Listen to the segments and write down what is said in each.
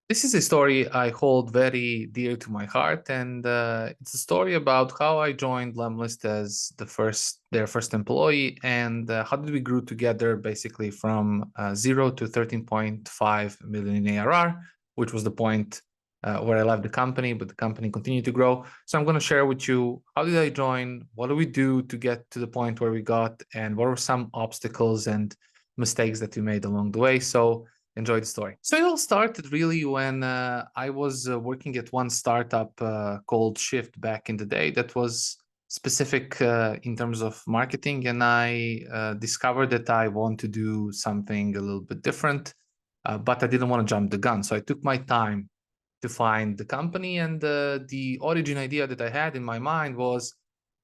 This is a story I hold very dear to my heart, and it's a story about how I joined lemlist as their first employee, and how did we grew together basically from 0 to 13.5 million in ARR, which was the point where I left the company, but the company continued to grow. So I'm going to share with you, how did I join, what do we do to get to the point where we got, and what were some obstacles and mistakes that we made along the way. So enjoy the story. So it all started really when I was working at one startup called Shift back in the day that was specific in terms of marketing. And I discovered that I want to do something a little bit different, but I didn't want to jump the gun. So I took my time to find the company. And the origin idea that I had in my mind was,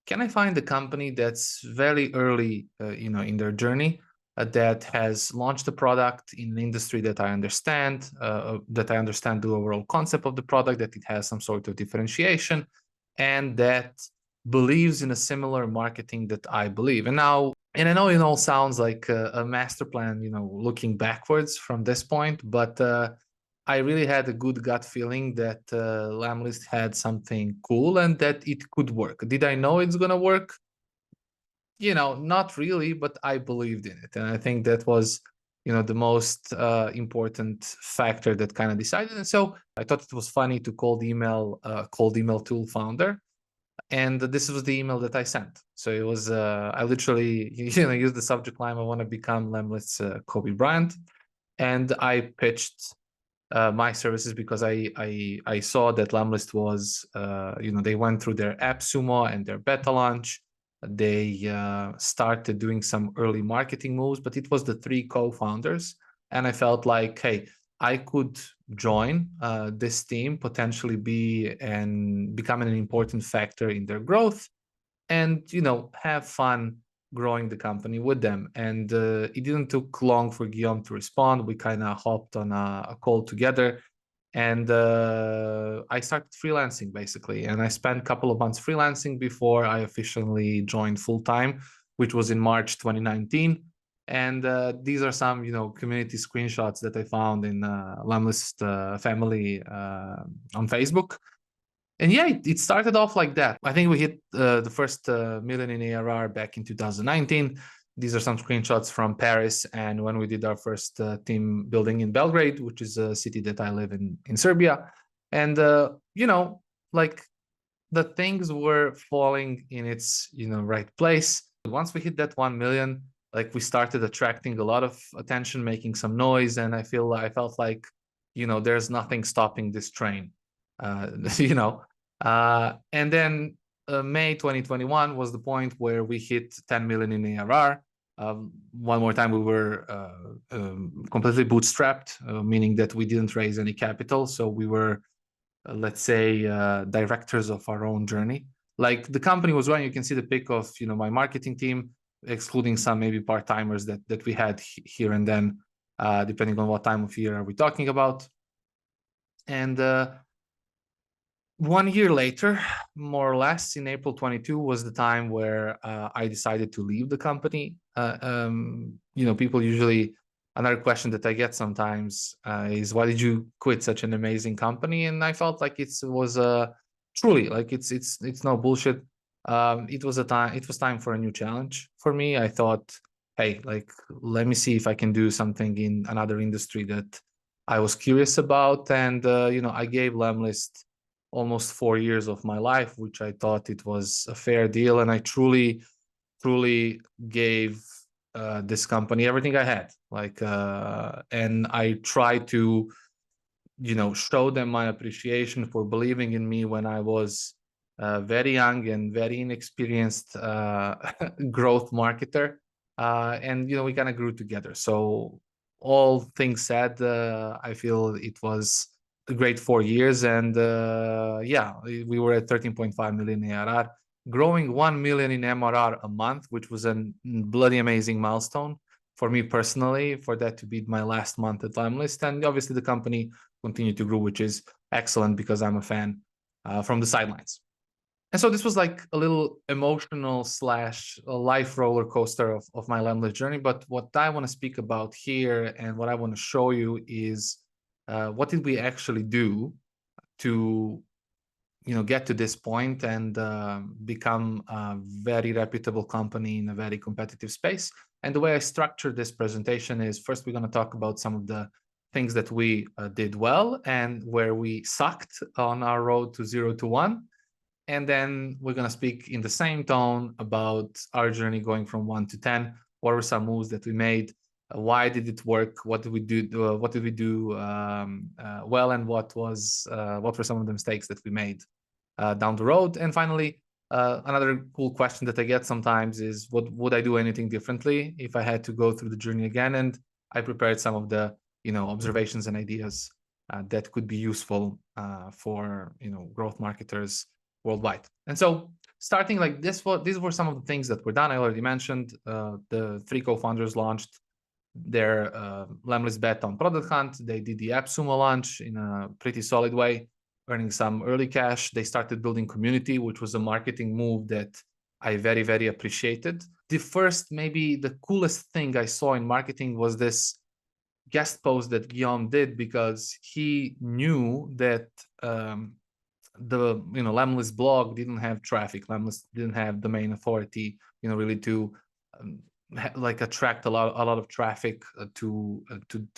can I find a company that's very early, in their journey, that has launched a product in an industry that I understand the overall concept of the product, that it has some sort of differentiation, and that believes in a similar marketing that I believe. And I know it all sounds like a master plan, looking backwards from this point, but I really had a good gut feeling that lemlist had something cool and that it could work. Did I know it's gonna work? Not really, but I believed in it. And I think that was, the most important factor that kind of decided. And so I thought it was funny to cold email tool founder. And this was the email that I sent. So it was, I literally, used the subject line, I want to become lemlist's Kobe Bryant. And I pitched my services because I saw that lemlist was, they went through their AppSumo and their beta launch. They started doing some early marketing moves, but it was the three co-founders. And I felt like, hey, I could join this team, potentially becoming an important factor in their growth, and have fun growing the company with them. And it didn't took long for Guillaume to respond. We kind of hopped on a call together, and I started freelancing basically. And I spent a couple of months freelancing before I officially joined full time, which was in March 2019. And these are some, community screenshots that I found in lemlist family on Facebook. And yeah, it started off like that. I think we hit the first million in ARR back in 2019. These are some screenshots from Paris and when we did our first team building in Belgrade, which is a city that I live in Serbia. And, like the things were falling in its, right place. Once we hit that 1 million, like we started attracting a lot of attention, making some noise. And I felt like, there's nothing stopping this train. you know. And then May 2021 was the point where we hit 10 million in ARR. One more time, we were completely bootstrapped, meaning that we didn't raise any capital. So we were, let's say, directors of our own journey. Like the company was running, you can see the pic of, my marketing team, excluding some maybe part-timers that we had here and then, depending on what time of year are we talking about. And 1 year later, more or less, in April 22 was the time where I decided to leave the company. People usually, another question that I get sometimes is, why did you quit such an amazing company? And I felt like it was truly, like it's no bullshit. It was time for a new challenge for me. I thought, hey, like, let me see if I can do something in another industry that I was curious about. And I gave lemlist almost 4 years of my life, which I thought it was a fair deal. And I truly gave this company everything I had. And I tried to, show them my appreciation for believing in me when I was very young and very inexperienced growth marketer. And, we kind of grew together. So all things said, I feel it was a great 4 years. And we were at 13.5 million ARR, growing 1 million in MRR a month, which was a bloody amazing milestone for me personally, for that to be my last month at lemlist. And obviously the company continued to grow, which is excellent because I'm a fan from the sidelines. And so this was like a little emotional / life roller coaster of my lemlist journey. But what I want to speak about here and what I want to show you is what did we actually do to get to this point and become a very reputable company in a very competitive space. And the way I structured this presentation is, first we're going to talk about some of the things that we did well and where we sucked on our road to 0 to 1. And then we're going to speak in the same tone about our journey going from 1 to 10. What were some moves that we made? Why did it work? What did we do? Well, and what were some of the mistakes that we made down the road? And finally, another cool question that I get sometimes is, what would I do anything differently if I had to go through the journey again? And I prepared some of the observations and ideas that could be useful for growth marketers worldwide. And so, starting like this, these were some of the things that were done. I already mentioned the 3 co-founders launched their lemlist bet on Product Hunt. They did the AppSumo launch in a pretty solid way, earning some early cash. They started building community, which was a marketing move that I very, very appreciated. The first, maybe the coolest thing I saw in marketing was this guest post that Guillaume did, because he knew that the lemlist blog didn't have traffic. Lemlist didn't have domain authority, really to like attract a lot of traffic to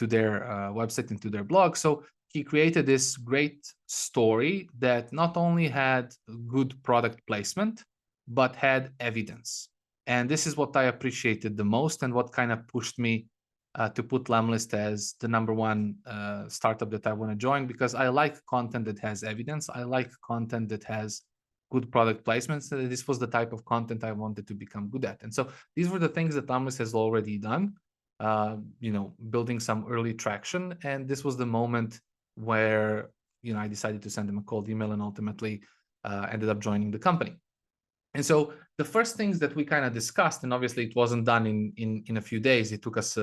their website and to their blog. So he created this great story that not only had good product placement, but had evidence. And this is what I appreciated the most, and what kind of pushed me to put lemlist as the #1 startup that I want to join, because I like content that has evidence. I like content that has good product placements. This was the type of content I wanted to become good at. And so these were the things that lemlist has already done, building some early traction. And this was the moment where, I decided to send them a cold email, and ultimately ended up joining the company. And so the first things that we kind of discussed, and obviously it wasn't done in a few days, it took us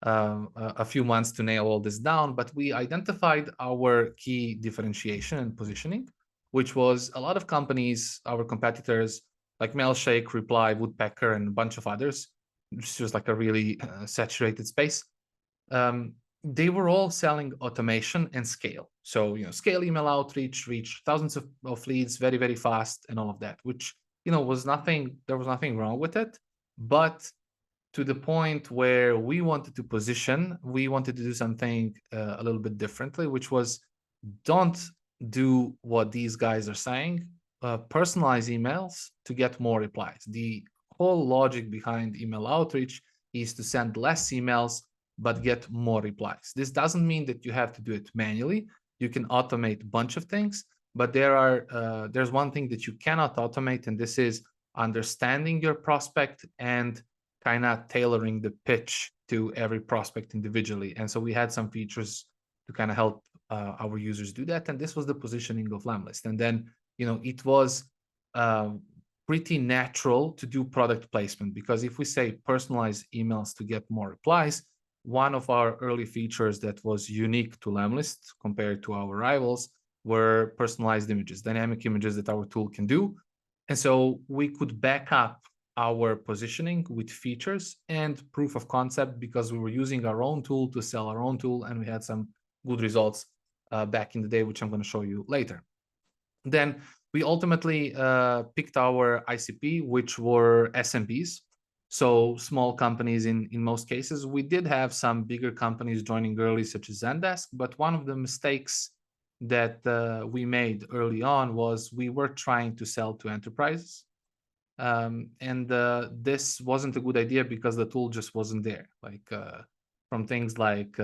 a few months to nail all this down, but we identified our key differentiation and positioning, which was a lot of companies, our competitors like Mailshake, Reply, Woodpecker, and a bunch of others, which was like a really saturated space. They were all selling automation and scale. So, scale email outreach, reach thousands of leads very, very fast, and all of that, which, there was nothing wrong with it. But to the point where we wanted to position, we wanted to do something a little bit differently, which was, don't do what these guys are saying, personalize emails to get more replies. The whole logic behind email outreach is to send less emails, but get more replies. This doesn't mean that you have to do it manually. You can automate a bunch of things, but there's one thing that you cannot automate, and this is understanding your prospect and kind of tailoring the pitch to every prospect individually. And so we had some features to kind of help our users do that. And this was the positioning of lemlist. And then, it was pretty natural to do product placement, because if we say personalize emails to get more replies, one of our early features that was unique to lemlist compared to our rivals were personalized images, dynamic images that our tool can do. And so we could back up our positioning with features and proof of concept, because we were using our own tool to sell our own tool, and we had some good results back in the day, which I'm going to show you later. Then we ultimately picked our ICP, which were SMBs, so small companies in most cases. We did have some bigger companies joining early, such as Zendesk, but one of the mistakes that we made early on was we were trying to sell to enterprises. And this wasn't a good idea, because the tool just wasn't there. Like from things like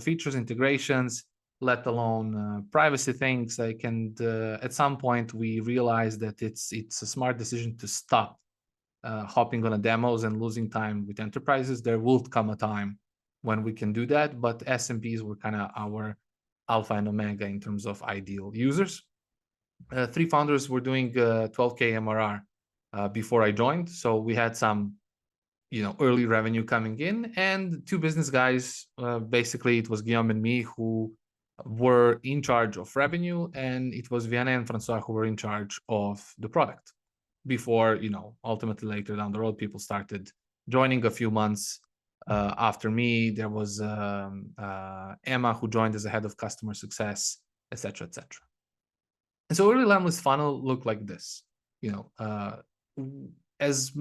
features integrations, let alone privacy things. And at some point we realized that it's a smart decision to stop hopping on a demos and losing time with enterprises. There will come a time when we can do that, but SMBs were kind of our alpha and omega in terms of ideal users. 3 founders were doing 12K MRR before I joined. So we had some, early revenue coming in, and 2 business guys, basically it was Guillaume and me, who were in charge of revenue, and it was Vianney and Francois who were in charge of the product. Before, ultimately later down the road, people started joining a few months After me, there was Emma, who joined as a head of customer success, etc., etc. And so early lemlist funnel looked like this. You know, as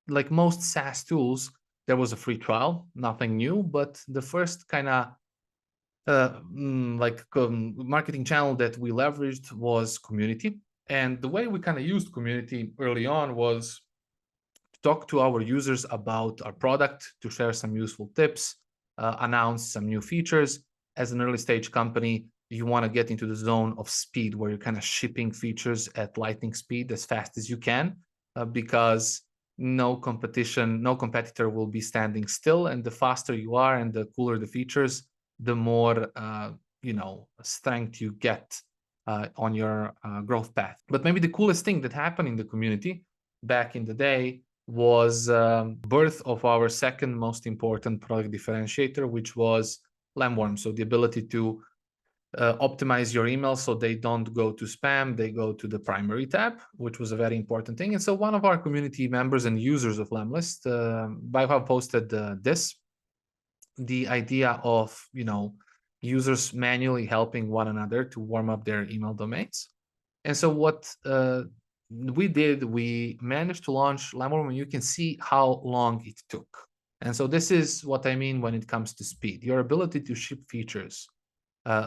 like most SaaS tools, there was a free trial, nothing new, but the first kind of marketing channel that we leveraged was community. And the way we kind of used community early on was to talk to our users about our product, to share some useful tips, announce some new features. As an early stage company, you want to get into the zone of speed where you're kind of shipping features at lightning speed as fast as you can, because no competitor will be standing still. And the faster you are and the cooler the features, the more strength you get on your growth path. But maybe the coolest thing that happened in the community back in the day was birth of our second most important product differentiator, which was Lemworm. So the ability to optimize your emails so they don't go to spam, they go to the primary tab, which was a very important thing. And so one of our community members and users of Lemlist, Baiha, posted the idea of users manually helping one another to warm up their email domains. And so what we did, we managed to launch Lemworm, and you can see how long it took. And so this is what I mean when it comes to speed. Your ability to ship features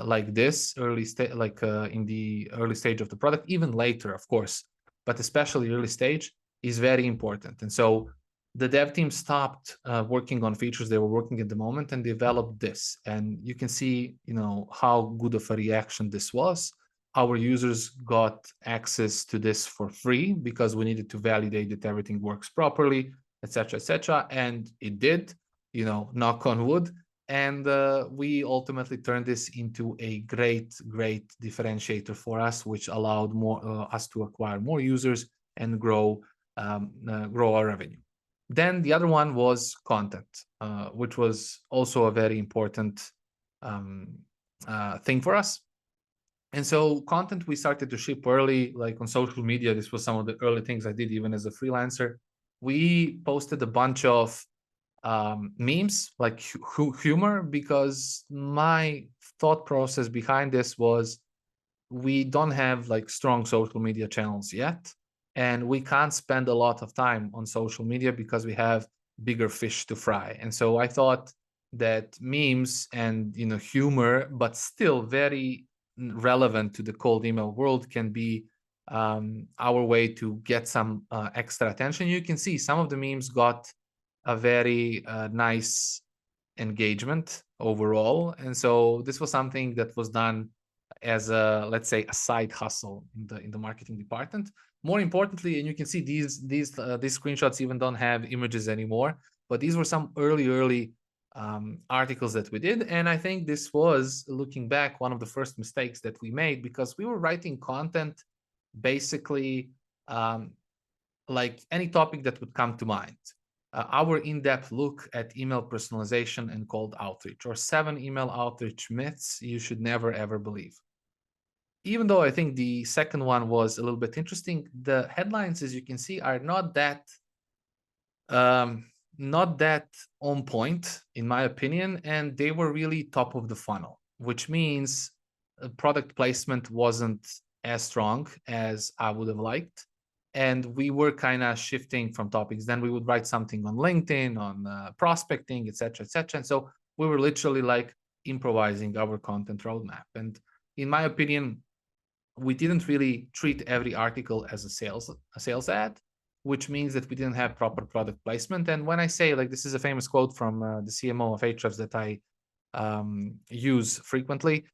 like this in the early stage of the product, even later, of course, but especially early stage, is very important. And so the dev team stopped working on features they were working at the moment and developed this. And you can see, how good of a reaction this was. Our users got access to this for free because we needed to validate that everything works properly, etc., etc. And it did, knock on wood. And we ultimately turned this into a great differentiator for us, which allowed us to acquire more users and grow our revenue. Then the other one was content, which was also a very important thing for us. And so content we started to ship early, like on social media. This was some of the early things I did even as a freelancer. We posted a bunch of memes, like humor, because my thought process behind this was we don't have like strong social media channels yet, and we can't spend a lot of time on social media because we have bigger fish to fry. And so I thought that memes and humor, but still very relevant to the cold email world, can be our way to get some extra attention. You can see some of the memes got a very nice engagement overall. And so this was something that was done as a, let's say, a side hustle in the marketing department. More importantly, and you can see these screenshots even don't have images anymore, but these were some early articles that we did. And I think this was, looking back, one of the first mistakes that we made, because we were writing content basically like any topic that would come to mind. Our in-depth look at email personalization and cold outreach, or 7 email outreach myths you should never ever believe. Even though I think the second one was a little bit interesting, the headlines, as you can see, are not that on point, in my opinion, and they were really top of the funnel, which means product placement wasn't as strong as I would have liked. And we were kind of shifting from topics. Then we would write something on LinkedIn, on prospecting, etc., etc. And so we were literally like improvising our content roadmap. And in my opinion, we didn't really treat every article as a sales ad, which means that we didn't have proper product placement. And when I say, like, this is a famous quote from the CMO of Ahrefs that I use frequently,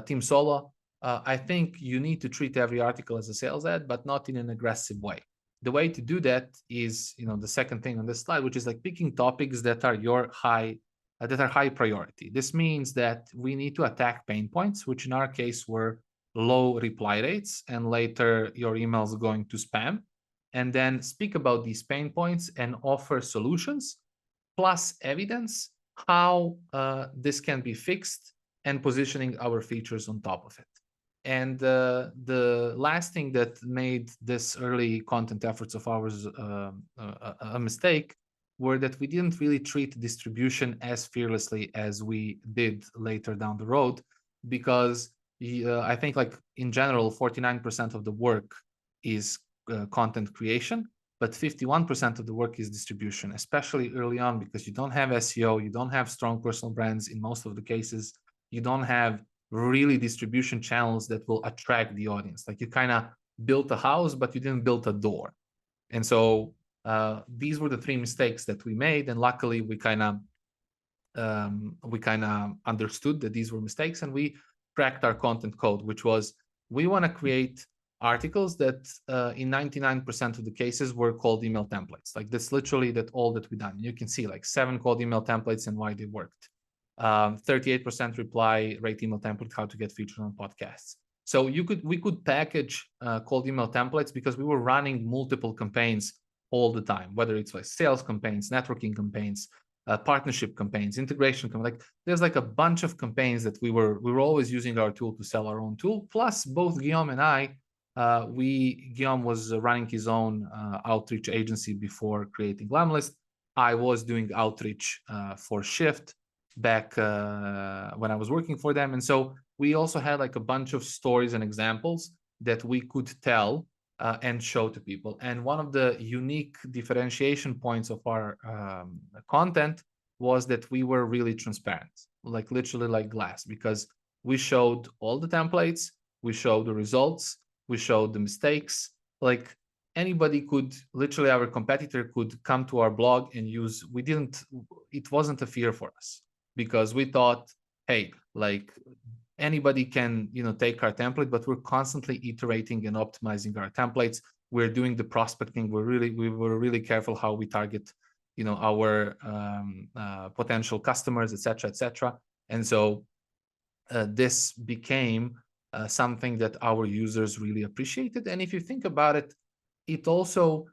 Tim Solo. I think you need to treat every article as a sales ad, but not in an aggressive way. The way to do that is, the second thing on this slide, which is like picking topics that are high priority. This means that we need to attack pain points, which in our case were low reply rates, and later your emails going to spam, and then speak about these pain points and offer solutions plus evidence how this can be fixed, and positioning our features on top of it. And the last thing that made this early content efforts of ours a mistake were that we didn't really treat distribution as fearlessly as we did later down the road, because I think, like, in general, 49% of the work is content creation, but 51% of the work is distribution, especially early on, because you don't have SEO, you don't have strong personal brands in most of the cases, you don't have really distribution channels that will attract the audience. Like, you kind of built a house, but you didn't build a door. And so these were the three mistakes that we made, and luckily we kind of understood that these were mistakes, and we cracked our content code, which was, we want to create articles that in 99% of the cases were cold email templates. Like, that's literally all that we done. You can see like 7 cold email templates and why they worked. 38% reply rate email template, how to get featured on podcasts. So we could package cold email templates because we were running multiple campaigns all the time, whether it's like sales campaigns, networking campaigns, partnership campaigns, integration campaigns. Like, there's like a bunch of campaigns that we were always using our tool to sell our own tool. Plus, both Guillaume and I, Guillaume was running his own outreach agency before creating lemlist. I was doing outreach for Shift back when I was working for them, and so we also had like a bunch of stories and examples that we could tell and show to people. And one of the unique differentiation points of our content was that we were really transparent, like literally like glass, because we showed all the templates, we showed the results, we showed the mistakes. Like, anybody could, literally our competitor could come to our blog and use, it wasn't a fear for us, because we thought, hey, like, anybody can, take our template, but we're constantly iterating and optimizing our templates. We're doing the prospecting. We were really careful how we target, our potential customers, etc., etc. And so this became something that our users really appreciated. And if you think about it, it also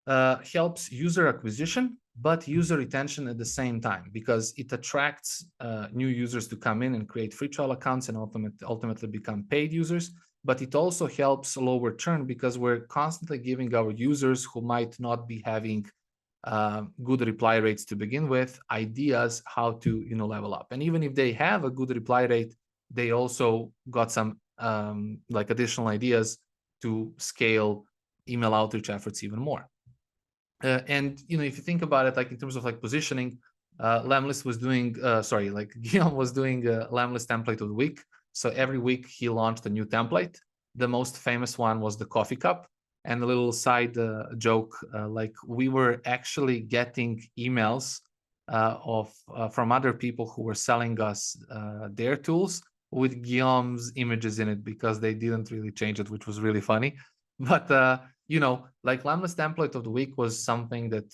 helps user acquisition, but user retention at the same time, because it attracts new users to come in and create free trial accounts and ultimately become paid users. But it also helps lower churn, because we're constantly giving our users who might not be having good reply rates to begin with ideas how to level up. And even if they have a good reply rate, they also got some like additional ideas to scale email outreach efforts even more. And if you think about it, like in terms of like positioning, lemlist was doing Guillaume was doing lemlist template of the week. So every week he launched a new template. The most famous one was the coffee cup. And a little side joke, like, we were actually getting emails from other people who were selling us their tools with Guillaume's images in it, because they didn't really change it, which was really funny. But like, lemlist template of the week was something that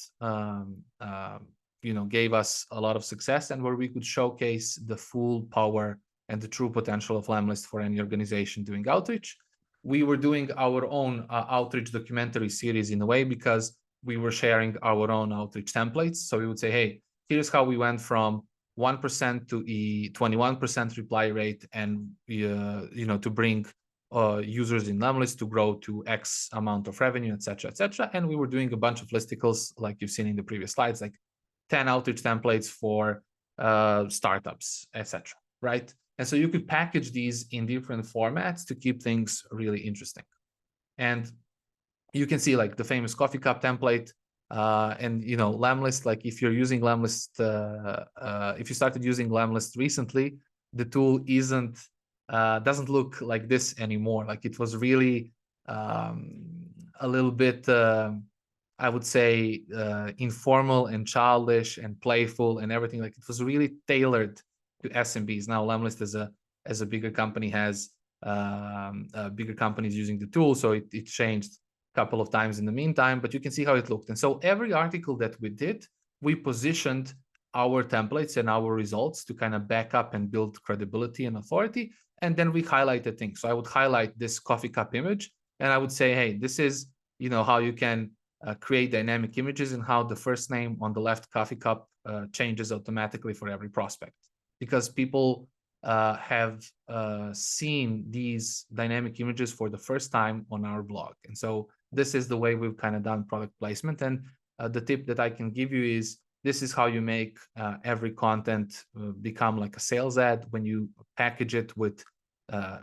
gave us a lot of success, and where we could showcase the full power and the true potential of lemlist for any organization doing outreach. We were doing our own outreach documentary series in a way, because we were sharing our own outreach templates. So we would say, hey, here's how we went from 1% to a 21% reply rate, and to bring users in lemlist to grow to X amount of revenue, etc., etc. And we were doing a bunch of listicles, like you've seen in the previous slides, like 10 outreach templates for startups, etc. Right? And so you could package these in different formats to keep things really interesting. And you can see like the famous coffee cup template, and lemlist. Like, if you're using lemlist, if you started using lemlist recently, the tool doesn't look like this anymore. Like, it was really a little bit, I would say, informal and childish and playful and everything. Like, it was really tailored to SMBs. Now lemlist as a bigger company has bigger companies using the tool, so it changed a couple of times in the meantime, but you can see how it looked. And so every article that we did, we positioned our templates and our results to kind of back up and build credibility and authority. And then we highlighted things. So I would highlight this coffee cup image, and I would say, hey, this is how you can create dynamic images, and how the first name on the left, coffee cup, changes automatically for every prospect, because people have seen these dynamic images for the first time on our blog. And so this is the way we've kind of done product placement. And the tip that I can give you is this is how you make every content become like a sales ad when you package it with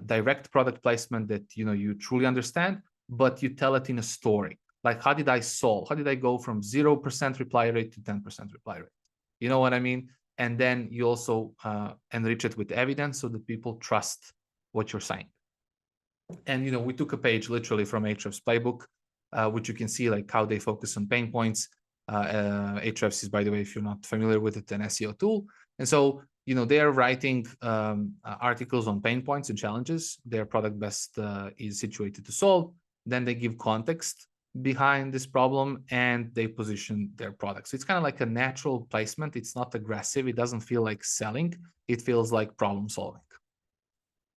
direct product placement that you truly understand, but you tell it in a story. Like, how did I go from 0% reply rate to 10% reply rate? You know what I mean? And then you also enrich it with evidence so that people trust what you're saying. And we took a page literally from Ahrefs playbook, which you can see like how they focus on pain points. Ahrefs is, by the way, if you're not familiar with it, an SEO tool. And so they are writing articles on pain points and challenges their product best is situated to solve. Then they give context behind this problem and they position their product. So it's kind of like a natural placement. It's not aggressive. It doesn't feel like selling. It feels like problem solving.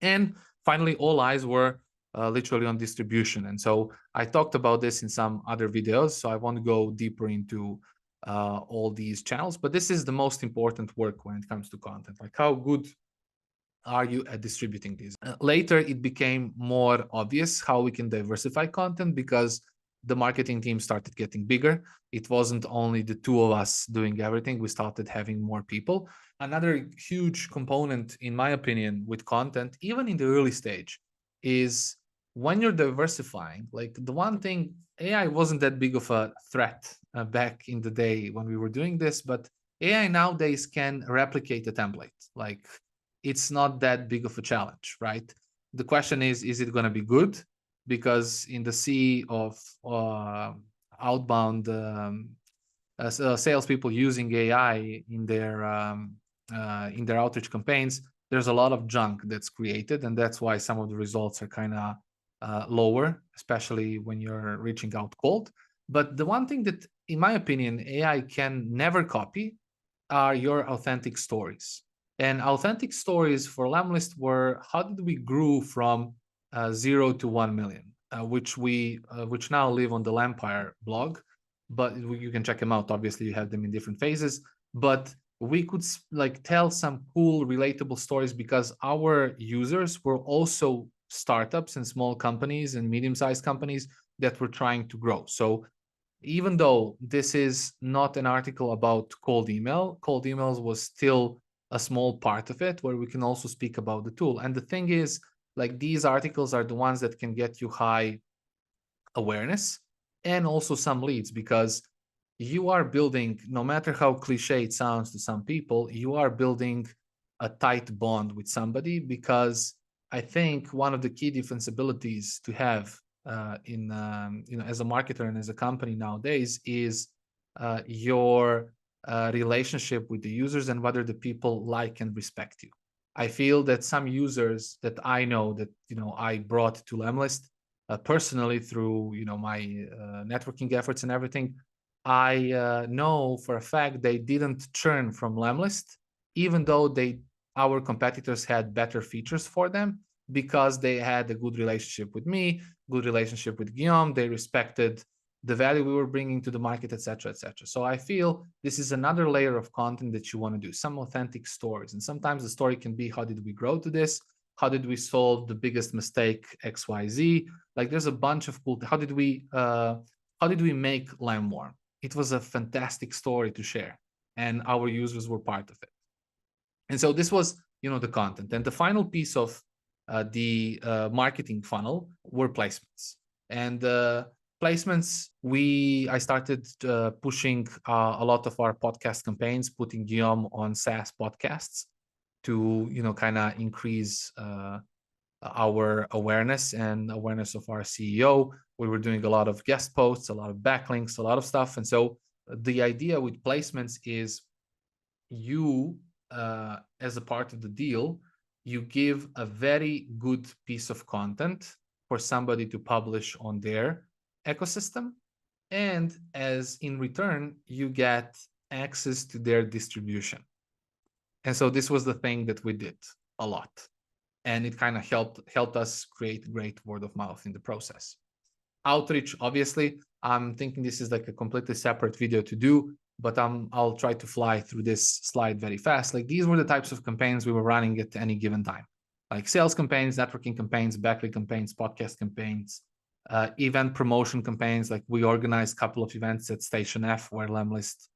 And finally, all eyes were literally on distribution. And so I talked about this in some other videos, so I won't go deeper into all these channels, but this is the most important work when it comes to content. Like, how good are you at distributing these? Later, it became more obvious how we can diversify content because the marketing team started getting bigger. It wasn't only the two of us doing everything. We started having more people. Another huge component, in my opinion, with content, even in the early stage, is when you're diversifying. Like, the one thing, AI wasn't that big of a threat back in the day when we were doing this, but AI nowadays can replicate a template. Like, it's not that big of a challenge, right? The question is it going to be good? Because in the sea of outbound salespeople using AI in their outreach campaigns, there's a lot of junk that's created, and that's why some of the results are kind of lower, especially when you're reaching out cold. But the one thing that, in my opinion, AI can never copy are your authentic stories. And authentic stories for lemlist were how did we grew from 0 to 1 million, which now live on the Lampire blog, but you can check them out. Obviously, you have them in different phases, but we could like tell some cool, relatable stories because our users were also startups and small companies and medium-sized companies that were trying to grow. So even though this is not an article about cold emails was still a small part of it where we can also speak about the tool. And the thing is, like, these articles are the ones that can get you high awareness and also some leads, because you are building, no matter how cliche it sounds to some people, you are building a tight bond with somebody. Because I think one of the key defensibilities to have as a marketer and as a company nowadays is your relationship with the users and whether the people like and respect you. I feel that some users that I know that I brought to lemlist personally through my networking efforts and everything, I know for a fact they didn't churn from lemlist, even though our competitors had better features for them, because they had a good relationship with me, good relationship with Guillaume. They respected the value we were bringing to the market, etc., etc. So I feel this is another layer of content that you want to do, some authentic stories. And sometimes the story can be, how did we grow to this? How did we solve the biggest mistake XYZ? Like, there's a bunch of cool. How did we make Lime warm? It was a fantastic story to share, and our users were part of it. And so this was the content. And the final piece of the marketing funnel were placements. And placements, I started pushing a lot of our podcast campaigns, putting Guillaume on SaaS podcasts to kind of increase our awareness and awareness of our CEO. We were doing a lot of guest posts, a lot of backlinks, a lot of stuff. And so the idea with placements is you, as a part of the deal, you give a very good piece of content for somebody to publish on their ecosystem. And as in return, you get access to their distribution. And so this was the thing that we did a lot. And it kind of helped us create great word of mouth in the process. Outreach, obviously, I'm thinking this is like a completely separate video to do, but I'll try to fly through this slide very fast. Like, these were the types of campaigns we were running at any given time, like sales campaigns, networking campaigns, backlink campaigns, podcast campaigns, event promotion campaigns. Like we organized a couple of events at Station F where lemlist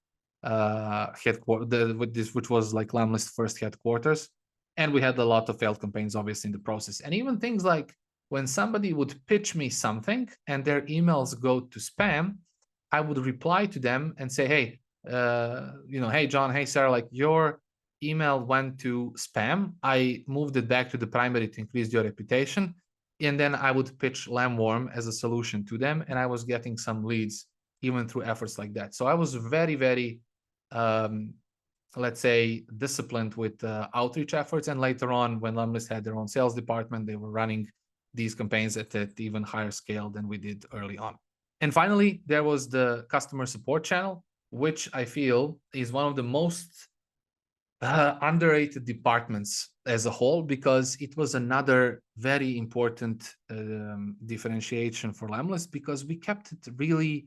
headquarters, which was like lemlist first headquarters. And we had a lot of failed campaigns, obviously, in the process. And even things like when somebody would pitch me something and their emails go to spam, I would reply to them and say, hey, hey, John, hey, Sarah, like your email went to spam. I moved it back to the primary to increase your reputation. And then I would pitch Lamworm as a solution to them. And I was getting some leads even through efforts like that. So I was very, very, let's say, disciplined with outreach efforts. And later on, when Lemlist had their own sales department, they were running these campaigns at an even higher scale than we did early on. And finally, there was the customer support channel, which I feel is one of the most underrated departments as a whole, because it was another very important differentiation for Lemlist, because we kept it really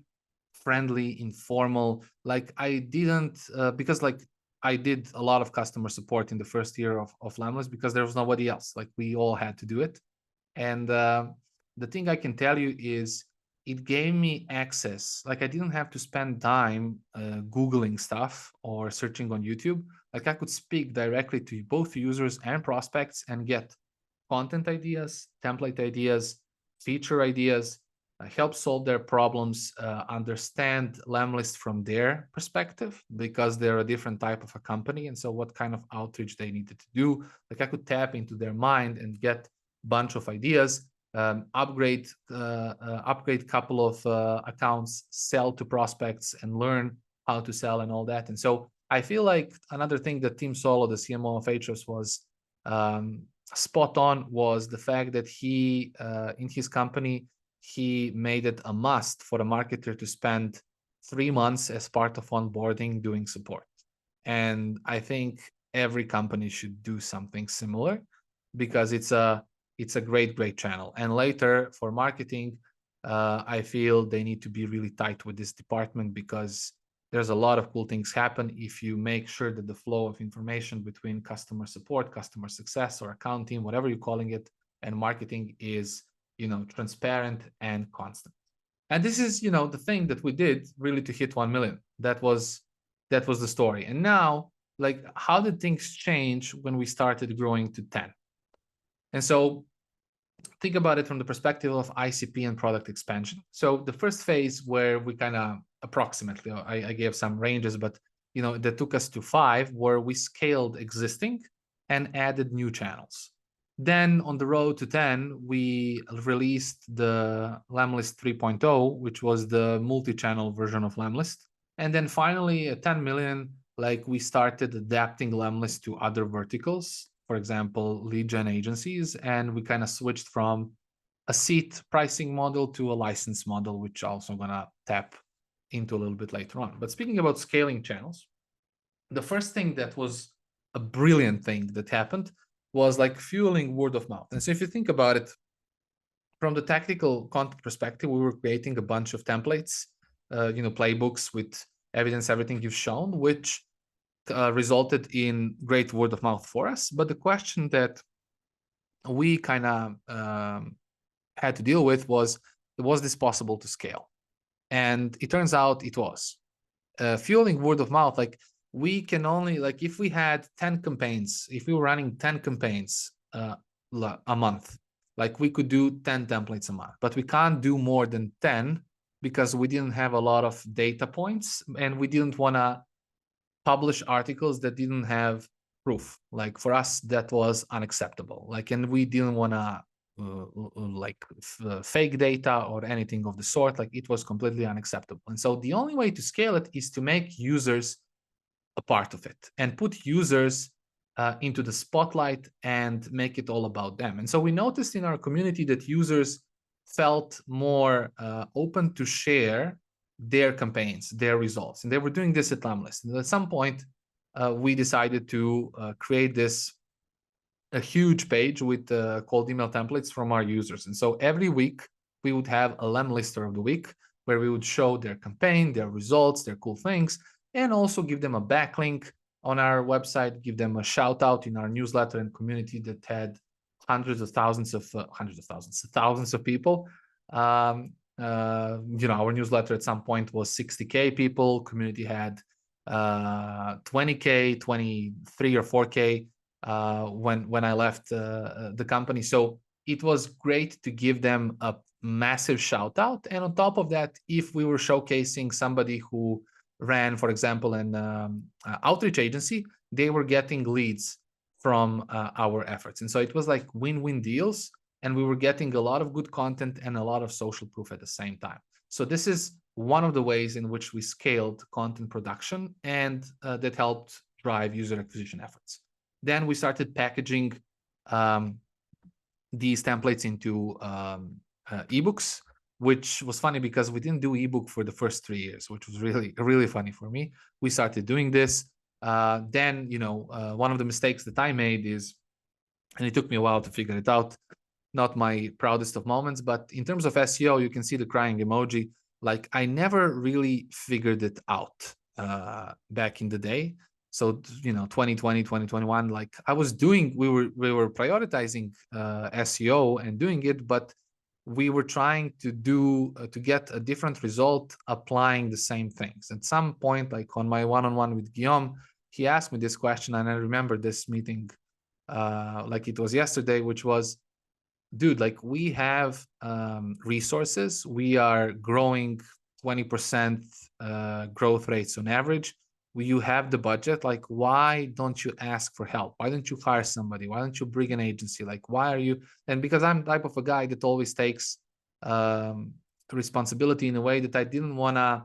friendly, informal. Like I didn't, because like I did a lot of customer support in the first year of Lemlist because there was nobody else. Like we all had to do it. And the thing I can tell you is it gave me access. Like I didn't have to spend time Googling stuff or searching on YouTube. Like I could speak directly to both users and prospects and get content ideas, template ideas, feature ideas, help solve their problems, understand Lemlist from their perspective, because they're a different type of a company. And so what kind of outreach they needed to do. Like I could tap into their mind and get a bunch of ideas, upgrade couple of accounts, sell to prospects and learn how to sell and all that. And so I feel like another thing that Tim Solo, the CMO of Ahrefs, was spot on was the fact that he, in his company, he made it a must for a marketer to spend 3 months as part of onboarding doing support. And I think every company should do something similar, because it's a great channel. And later for marketing, I feel they need to be really tight with this department, because there's a lot of cool things happen if you make sure that the flow of information between customer support, customer success, or accounting, whatever you're calling it, and marketing is, transparent and constant. And this is, the thing that we did really to hit 1 million. That was the story. And now, like, how did things change when we started growing to 10? And so think about it from the perspective of ICP and product expansion. So the first phase, where we kind of approximately, I gave some ranges, but that took us to 5, where we scaled existing and added new channels. Then on the road to 10, we released the Lemlist 3.0, which was the multi-channel version of Lemlist. And then finally at 10 million, like we started adapting Lemlist to other verticals, for example, lead gen agencies, and we kind of switched from a seat pricing model to a license model, which also gonna tap into a little bit later on. But speaking about scaling channels, the first thing that was a brilliant thing that happened was like fueling word of mouth. And so if you think about it from the tactical content perspective, we were creating a bunch of templates, playbooks with evidence, everything you've shown, which resulted in great word of mouth for us. But the question that we kind of had to deal with was this possible to scale? And it turns out it was. Fueling word of mouth, like we can only, like if we had 10 campaigns, if we were running 10 campaigns a month, like we could do 10 templates a month, but we can't do more than 10 because we didn't have a lot of data points, and we didn't want to publish articles that didn't have proof. Like for us, that was unacceptable. Like, and we didn't want to fake data or anything of the sort. Like it was completely unacceptable. And so the only way to scale it is to make users a part of it and put users into the spotlight and make it all about them. And so we noticed in our community that users felt more open to share their campaigns, their results. And they were doing this at Lemlist. And at some point, we decided to create a huge page with cold email templates from our users. And so every week we would have a Lemlister of the week, where we would show their campaign, their results, their cool things, and also give them a backlink on our website, give them a shout out in our newsletter and community that had thousands of people. Our newsletter at some point was 60K people. Community had 20K, 23 or 4K when I left the company. So it was great to give them a massive shout out. And on top of that, if we were showcasing somebody who ran, for example, an outreach agency, they were getting leads from our efforts. And so it was like win-win deals, and we were getting a lot of good content and a lot of social proof at the same time. So this is one of the ways in which we scaled content production, and that helped drive user acquisition efforts. Then we started packaging these templates into ebooks, which was funny because we didn't do ebook for the first 3 years, which was really, really funny for me. We started doing this. Then, one of the mistakes that I made is, and it took me a while to figure it out, not my proudest of moments, but in terms of SEO, you can see the crying emoji. Like, I never really figured it out back in the day. So 2020, 2021, like I was doing, we were prioritizing SEO and doing it, but we were trying to do to get a different result applying the same things. At some point, like on my one-on-one with Guillaume, he asked me this question, and I remember this meeting like it was yesterday, which was, dude, like we have resources. We are growing 20% growth rates on average. You have the budget. Like, why don't you ask for help? Why don't you hire somebody? Why don't you bring an agency? Like, why are you? And because I'm the type of a guy that always takes responsibility in a way that I didn't want to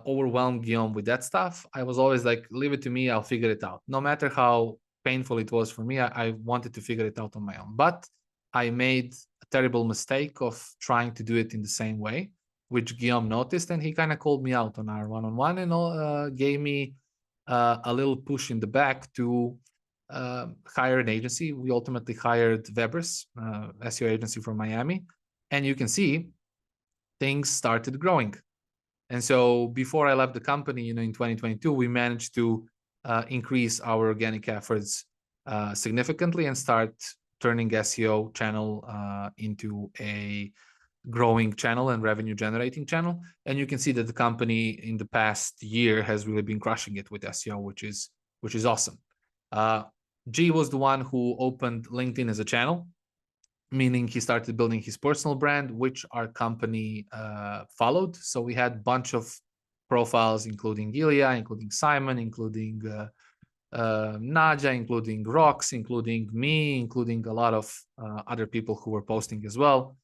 overwhelm Guillaume with that stuff. I was always like, leave it to me. I'll figure it out. No matter how painful it was for me, I wanted to figure it out on my own. But I made a terrible mistake of trying to do it in the same way, which Guillaume noticed, and he kind of called me out on our one-on-one and gave me a little push in the back to hire an agency. We ultimately hired Weber's SEO agency from Miami, and you can see things started growing. And so before I left the company, in 2022, we managed to increase our organic efforts significantly and start turning SEO channel into a growing channel and revenue generating channel. And you can see that the company in the past year has really been crushing it with SEO, which is awesome. G was the one who opened LinkedIn as a channel, meaning he started building his personal brand, which our company followed. So we had a bunch of profiles, including Ilya, including Simon, including Naja, including Rox, including me, including a lot of other people who were posting as well.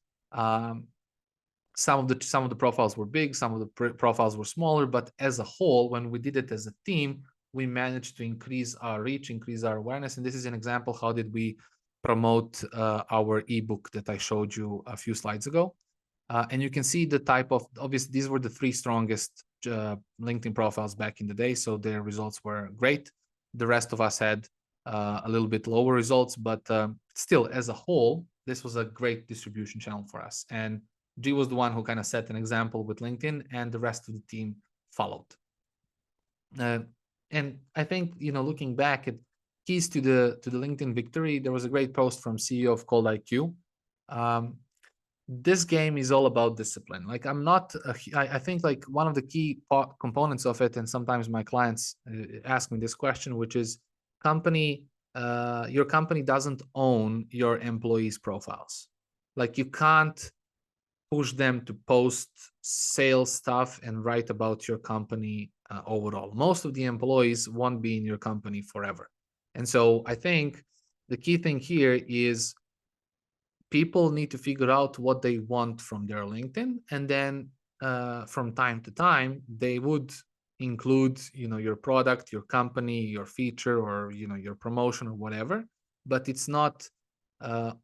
Some of the profiles were big, some of the profiles were smaller, but as a whole, when we did it as a team, we managed to increase our reach, increase our awareness. And this is an example how did we promote our ebook that I showed you a few slides ago. And you can see the type of, obviously, these were the 3 strongest LinkedIn profiles back in the day, so their results were great. The rest of us had a little bit lower results, but still, as a whole, this was a great distribution channel for us. And G was the one who kind of set an example with LinkedIn, and the rest of the team followed. And I think, looking back at keys to the LinkedIn victory, there was a great post from CEO of Cold IQ. This game is all about discipline. Like I think like one of the key components of it, and sometimes my clients ask me this question, which is your company doesn't own your employees' profiles. Like you can't push them to post sales stuff and write about your company overall. Most of the employees won't be in your company forever. And so I think the key thing here is people need to figure out what they want from their LinkedIn. And then from time to time, they would include, your product, your company, your feature, or, your promotion or whatever, but it's not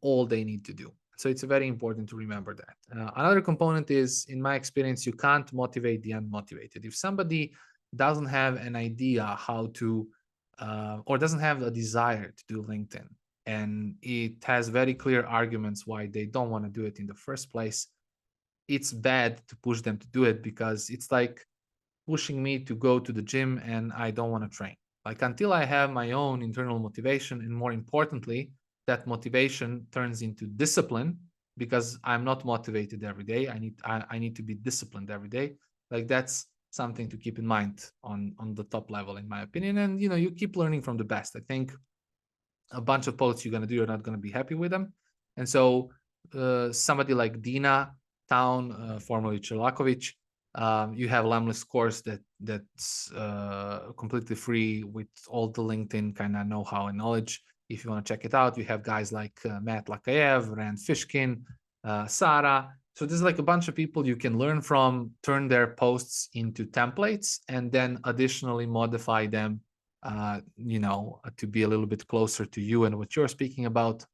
all they need to do. So it's very important to remember that. Another component is, in my experience, you can't motivate the unmotivated. If somebody doesn't have an idea how to, or doesn't have a desire to do LinkedIn, and it has very clear arguments why they don't want to do it in the first place, it's bad to push them to do it, because it's like pushing me to go to the gym and I don't want to train. Like, until I have my own internal motivation, and more importantly, that motivation turns into discipline, because I'm not motivated every day. I need to be disciplined every day. Like that's something to keep in mind on the top level, in my opinion. And you keep learning from the best. I think a bunch of posts you're going to do, you're not going to be happy with them. And so somebody like Dina Town, formerly Chelakovic, you have lemlist course that's completely free with all the LinkedIn kind of know-how and knowledge. If you want to check it out, you have guys like Matt Lakayev, Rand Fishkin, Sarah. So there's like a bunch of people you can learn from, turn their posts into templates, and then additionally modify them to be a little bit closer to you and what you're speaking about.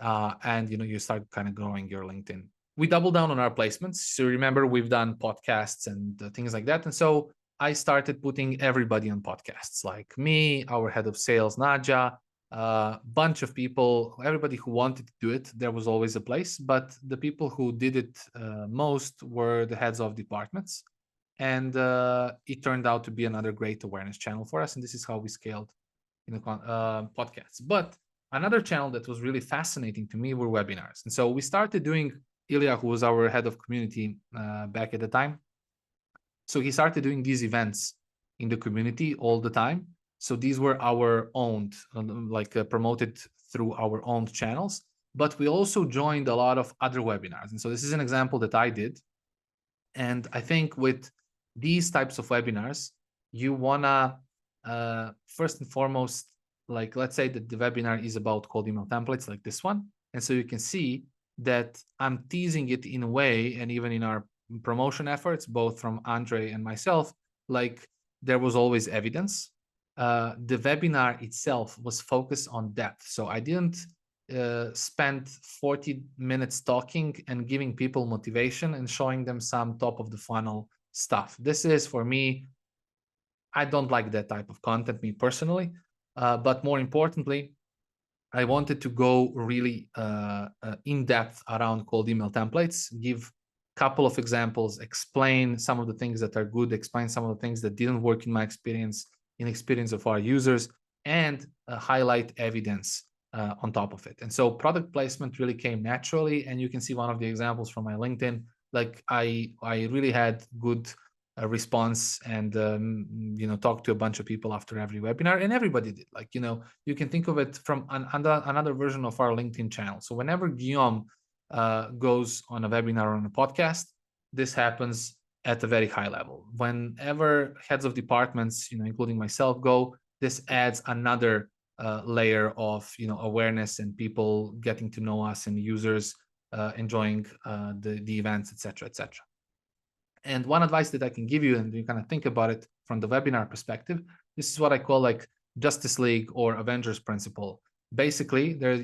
And you start kind of growing your LinkedIn. We double down on our placements. So remember, we've done podcasts and things like that. And so I started putting everybody on podcasts, like me, our head of sales, Nadja, a bunch of people, everybody who wanted to do it. There was always a place, but the people who did it most were the heads of departments. And it turned out to be another great awareness channel for us. And this is how we scaled podcasts. But another channel that was really fascinating to me were webinars. And so we started doing, Ilya, who was our head of community back at the time. So he started doing these events in the community all the time. So these were our owned, promoted through our own channels. But we also joined a lot of other webinars. And so this is an example that I did. And I think with these types of webinars, you wanna first and foremost, like let's say that the webinar is about cold email templates like this one. And so you can see that I'm teasing it in a way, and even in our promotion efforts, both from Andre and myself, like there was always evidence. The webinar itself was focused on depth. So I didn't spend 40 minutes talking and giving people motivation and showing them some top of the funnel stuff. This is, for me, I don't like that type of content, me personally. But more importantly, I wanted to go really in depth around cold email templates, give a couple of examples, explain some of the things that are good, explain some of the things that didn't work in my experience, in experience of our users, and highlight evidence on top of it. And so product placement really came naturally. And you can see one of the examples from my LinkedIn. Like I really had good response, and talk to a bunch of people after every webinar, and everybody did. Like you can think of it from another version of our LinkedIn channel. So whenever Guillaume goes on a webinar or on a podcast, this happens at a very high level. Whenever heads of departments, including myself, go, this adds another layer of awareness and people getting to know us, and users enjoying the events, etc., etc. And one advice that I can give you, and you kind of think about it from the webinar perspective, this is what I call like Justice League or Avengers principle. Basically, there's,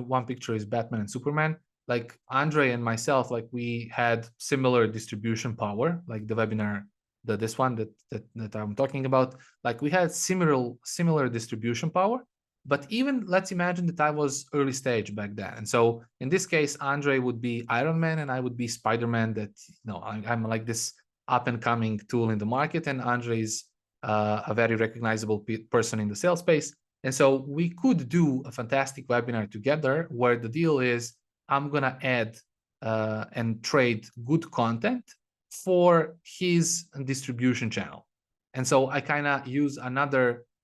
one picture is Batman and Superman. Like Andre and myself, like we had similar distribution power, like the webinar, this one that I'm talking about, like we had similar distribution power. But even let's imagine that I was early stage back then. And so in this case, Andre would be Iron Man and I would be Spider-Man, that, I'm like this up and coming tool in the market. And Andre is a very recognizable person in the sales space. And so we could do a fantastic webinar together where the deal is I'm going to add and trade good content for his distribution channel. And so I kind of use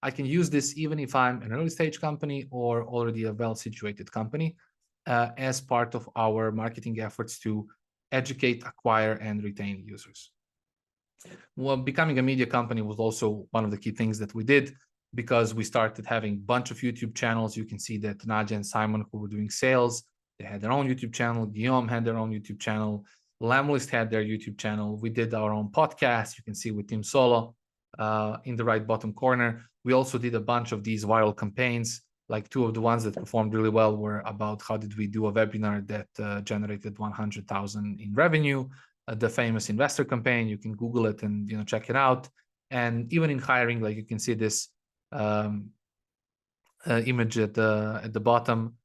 I can use this even if I'm an early stage company or already a well-situated company as part of our marketing efforts to educate, acquire, and retain users. Well, becoming a media company was also one of the key things that we did, because we started having a bunch of YouTube channels. You can see that Nadia and Simon, who were doing sales, they had their own YouTube channel. Guillaume had their own YouTube channel. Lemlist had their YouTube channel. We did our own podcast. You can see with Tim Solo in the right bottom corner. We also did a bunch of these viral campaigns. Like two of the ones that performed really well were about how did we do a webinar that generated 100,000 in revenue. The famous investor campaign, you can Google it and check it out. And even in hiring, like you can see this image at the bottom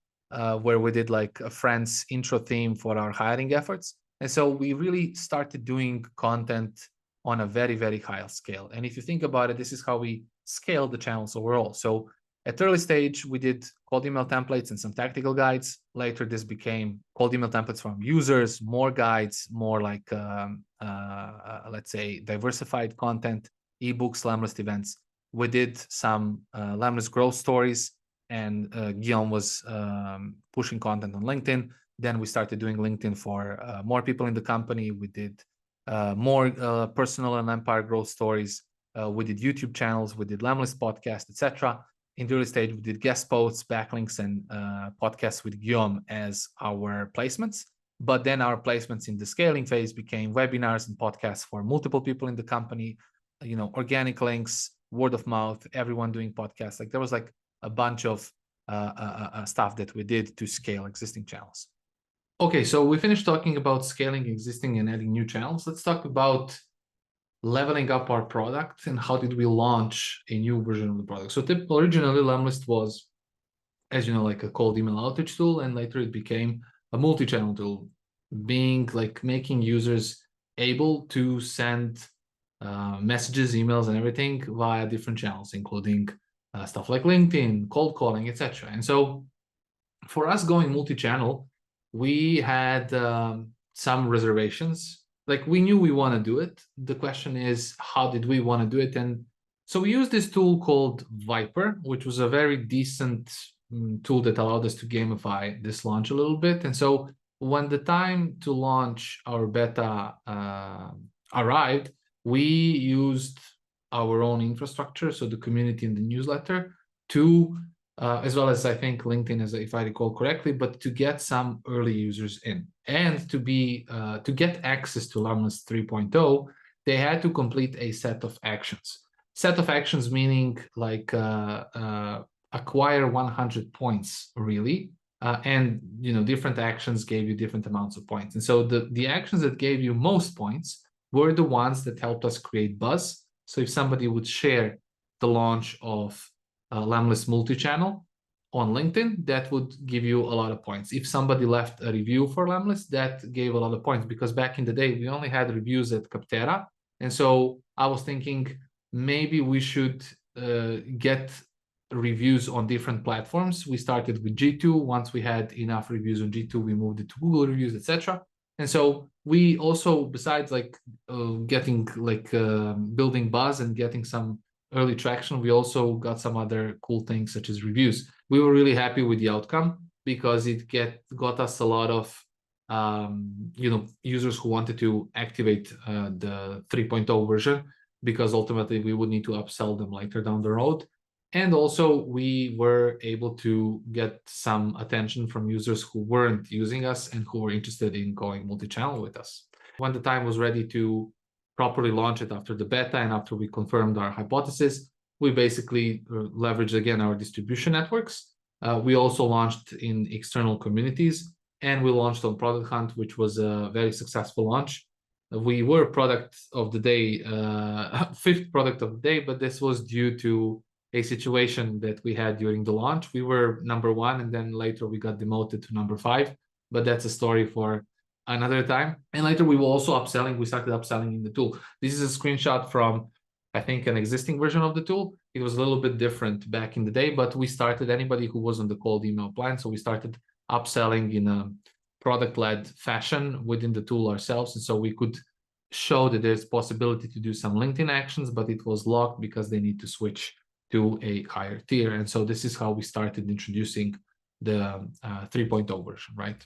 where we did like a friend's intro theme for our hiring efforts. And so we really started doing content on a very, very high scale. And if you think about it, this is how we scale the channels overall. So At early stage, we did cold email templates and some tactical guides. Later, this became cold email templates from users, more guides, more like, let's say, diversified content, ebooks, lemlist events. We did some lemlist growth stories, and Guillaume was pushing content on LinkedIn. Then we started doing LinkedIn for more people in the company. We did more personal and empire growth stories. We did YouTube channels. We did lemlist podcast, etc. In the early stage, we did guest posts, backlinks, and podcasts with Guillaume as our placements. But then our placements in the scaling phase became webinars and podcasts for multiple people in the company, organic links, word of mouth, everyone doing podcasts. Like there was like a bunch of stuff that we did to scale existing channels. Okay, so we finished talking about scaling existing and adding new channels. Let's talk about leveling up our product and how did we launch a new version of the product. So originally lemlist was, as you know, like a cold email outreach tool, and later it became a multi-channel tool, being like making users able to send messages, emails, and everything via different channels, including stuff like LinkedIn, cold calling, etc. And so for us going multi-channel, we had some reservations. Like we knew we want to do it. The question is, how did we want to do it? And so we used this tool called Viper, which was a very decent tool that allowed us to gamify this launch a little bit. And so when the time to launch our beta arrived, we used our own infrastructure, so the community and the newsletter, to as well as I think LinkedIn, if I recall correctly, but to get some early users in and to get access to lemlist 3.0, they had to complete a set of actions. Set of actions meaning like acquire 100 points really, and different actions gave you different amounts of points. And so the actions that gave you most points were the ones that helped us create buzz. So if somebody would share the launch of lemlist multi-channel on LinkedIn, that would give you a lot of points. If somebody left a review for lemlist, that gave a lot of points, because back in the day, we only had reviews at Capterra. And so I was thinking maybe we should get reviews on different platforms. We started with G2. Once we had enough reviews on G2, we moved it to Google reviews, etc. And so we also, besides like getting like building buzz and getting some early traction, we also got some other cool things such as reviews. We were really happy with the outcome because it got us a lot of users who wanted to activate the 3.0 version, because ultimately we would need to upsell them later down the road. And also we were able to get some attention from users who weren't using us and who were interested in going multi-channel with us. When the time was ready to properly launch it after the beta and after we confirmed our hypothesis, we basically leveraged again our distribution networks. We also launched in external communities, and we launched on Product Hunt, which was a very successful launch. We were product of the day, fifth product of the day, but this was due to a situation that we had during the launch. We were number one, and then later we got demoted to number 5, but that's a story for another time. And later we were also upselling. We started upselling in the tool. This is a screenshot from, I think, an existing version of the tool. It was a little bit different back in the day, but we started anybody who was on the cold email plan. So we started upselling in a product-led fashion within the tool ourselves. And so we could show that there's possibility to do some LinkedIn actions, but it was locked because they need to switch to a higher tier. And so this is how we started introducing the 3.0 version, right?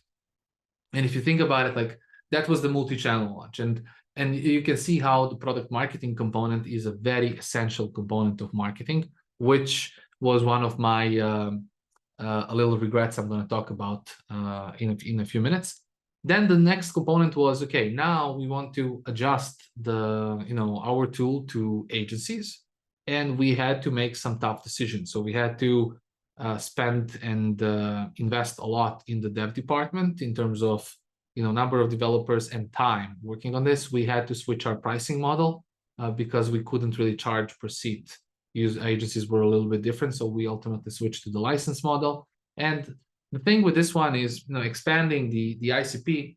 And if you think about it, like that was the multi-channel launch. And you can see how the product marketing component is a very essential component of marketing, which was one of my a little regrets I'm going to talk about in a few minutes. Then the next component was, okay, now we want to adjust our tool to agencies, and we had to make some tough decisions. So we had to spend and invest a lot in the dev department in terms of number of developers and time working on this. We had to switch our pricing model because we couldn't really charge per seat. Agencies were a little bit different, so we ultimately switched to the license model. And the thing with this one is, expanding the ICP,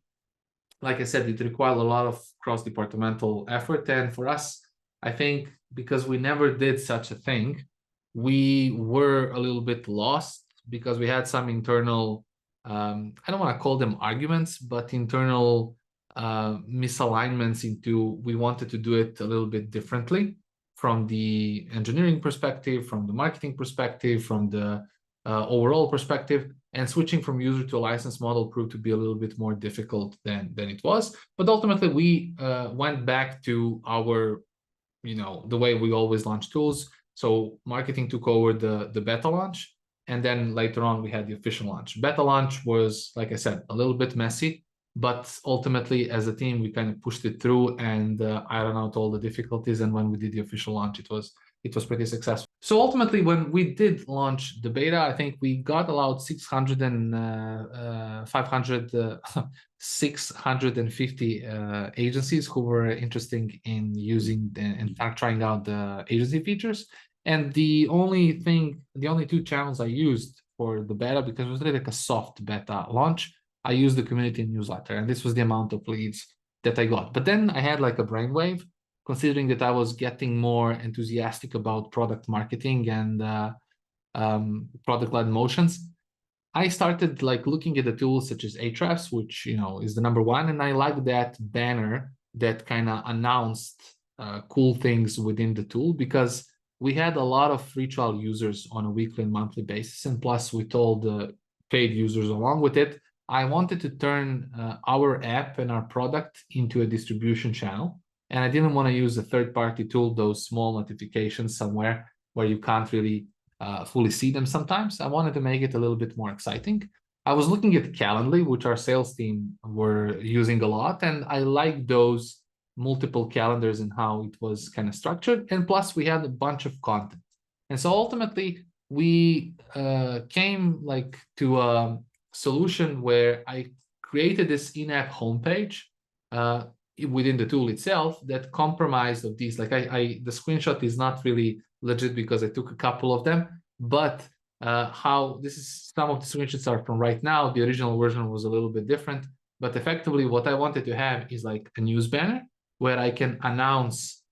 like I said, it required a lot of cross-departmental effort. And for us, I think because we never did such a thing, we were a little bit lost because we had some internal, I don't want to call them arguments, but internal misalignments into we wanted to do it a little bit differently from the engineering perspective, from the marketing perspective, from the overall perspective. And switching from user to a license model proved to be a little bit more difficult than it was. But ultimately, we went back to our, the way we always launch tools. So marketing took over the beta launch, and then later on we had the official launch. Beta launch was, like I said, a little bit messy, but ultimately as a team we kind of pushed it through and ironed out all the difficulties. And when we did the official launch, it was pretty successful. So ultimately, when we did launch the beta, I think we got allowed 600 and 650 agencies who were interested in using and trying out the agency features. And the only two channels I used for the beta, because it was really like a soft beta launch, I used the community newsletter, and this was the amount of leads that I got. But then I had like a brainwave, considering that I was getting more enthusiastic about product marketing and product-led motions. I started like looking at the tools such as Ahrefs, which is the number one, and I like that banner that kind of announced cool things within the tool, because we had a lot of free trial users on a weekly and monthly basis, and plus we told the paid users along with it. I wanted to turn our app and our product into a distribution channel, and I didn't want to use a third-party tool, those small notifications somewhere where you can't really fully see them sometimes. I wanted to make it a little bit more exciting. I was looking at Calendly, which our sales team were using a lot, and I liked those multiple calendars and how it was kind of structured. And plus, we had a bunch of content. And so ultimately, we came like to a solution where I created this in-app homepage within the tool itself that comprised of these. Like the screenshot is not really legit because I took a couple of them, but how this is, some of the screenshots are from right now. The original version was a little bit different, but effectively what I wanted to have is like a news banner where I can announce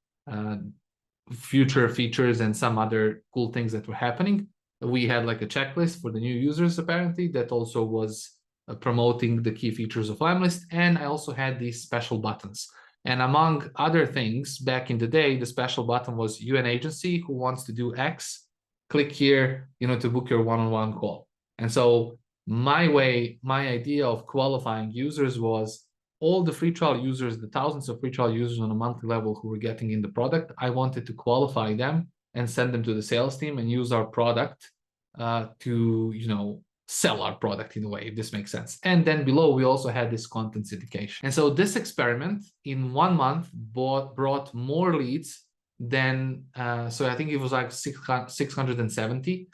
future features and some other cool things that were happening. We had like a checklist for the new users apparently that also was promoting the key features of lemlist, and I also had these special buttons. And among other things, back in the day, the special button was you an agency who wants to do X, click here, to book your one-on-one call. And so my idea of qualifying users was all the free trial users, the thousands of free trial users on a monthly level who were getting in the product, I wanted to qualify them and send them to the sales team and use our product to, sell our product in a way, if this makes sense. And then below, we also had this content syndication. And so this experiment in 1 month brought more leads than, so I think it was like 670